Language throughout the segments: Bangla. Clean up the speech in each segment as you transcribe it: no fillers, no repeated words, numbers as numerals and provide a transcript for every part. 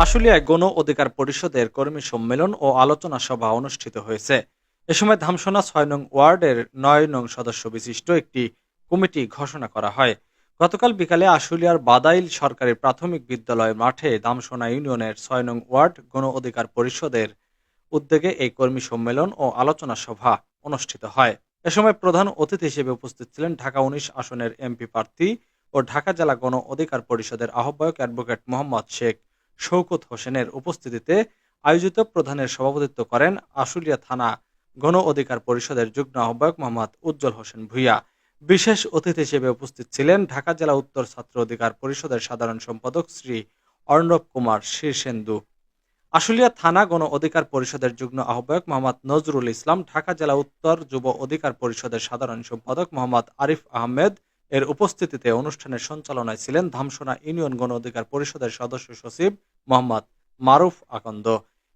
আশুলিয়ায় গণ অধিকার পরিষদের কর্মী সম্মেলন ও আলোচনা সভা অনুষ্ঠিত হয়েছে। এ সময় ধামসোনা ৬ নং ওয়ার্ডের ৯ নং সদস্য বিশিষ্ট একটি কমিটি ঘোষণা করা হয়। গতকাল বিকালে আশুলিয়ার বাদাইল সরকারি প্রাথমিক বিদ্যালয় মাঠে ধামসোনা ইউনিয়নের ৬ নং ওয়ার্ড গণ অধিকার পরিষদের উদ্যোগে এই কর্মী সম্মেলন ও আলোচনা সভা অনুষ্ঠিত হয়। এ সময় প্রধান অতিথি হিসেবে উপস্থিত ছিলেন ঢাকা ১৯ আসনের এমপি প্রার্থী ও ঢাকা জেলা গণ অধিকার পরিষদের আহ্বায়ক অ্যাডভোকেট মোহাম্মদ শেখ শওকত হোসেনের উপস্থিতিতে আয়োজিত প্রধানের সভাপতিত্ব করেন আশুলিয়া থানা গণ অধিকার পরিষদের যুগ্ম আহ্বায়ক মোহাম্মদ উজ্জ্বল হোসেন ভূঁইয়া। বিশেষ অতিথি হিসেবে উপস্থিত ছিলেন ঢাকা জেলা উত্তর ছাত্র অধিকার পরিষদের সাধারণ সম্পাদক শ্রী অর্ণব কুমার শীর্ষেন্দু, আশুলিয়া থানা গণ অধিকার পরিষদের যুগ্ম আহ্বায়ক মোহাম্মদ নজরুল ইসলাম, ঢাকা জেলা উত্তর যুব অধিকার পরিষদের সাধারণ সম্পাদক মোহাম্মদ আরিফ আহমেদ এর উপস্থিতিতে অনুষ্ঠানের সঞ্চালনায় ছিলেন ধামসোনা ইউনিয়ন গণ অধিকার পরিষদের সদস্য সচিব মোহাম্মদ মারুফ আকন্দ।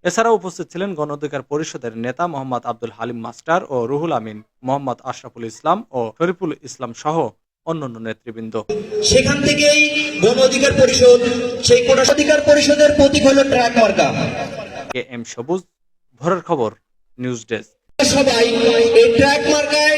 এছাড়াও উপস্থিত ছিলেন গণ অধিকার পরিষদের নেতা মোহাম্মদ আব্দুল হালিম মাস্টার ও রুহুল আমিন, মোহাম্মদ আশরাফুল ইসলাম ও শরীফুল ইসলাম সহ অন্যান্য নেতৃবৃন্দ। সেখান থেকেই গণ অধিকার পরিষদ, সেই কোটা অধিকার পরিষদের প্রতীক হলো ট্রাক মার্কা। কে এম সবুজ, ভোরের খবর, নিউজ ডেস্ক। সবাই এই ট্রাক মার্কায়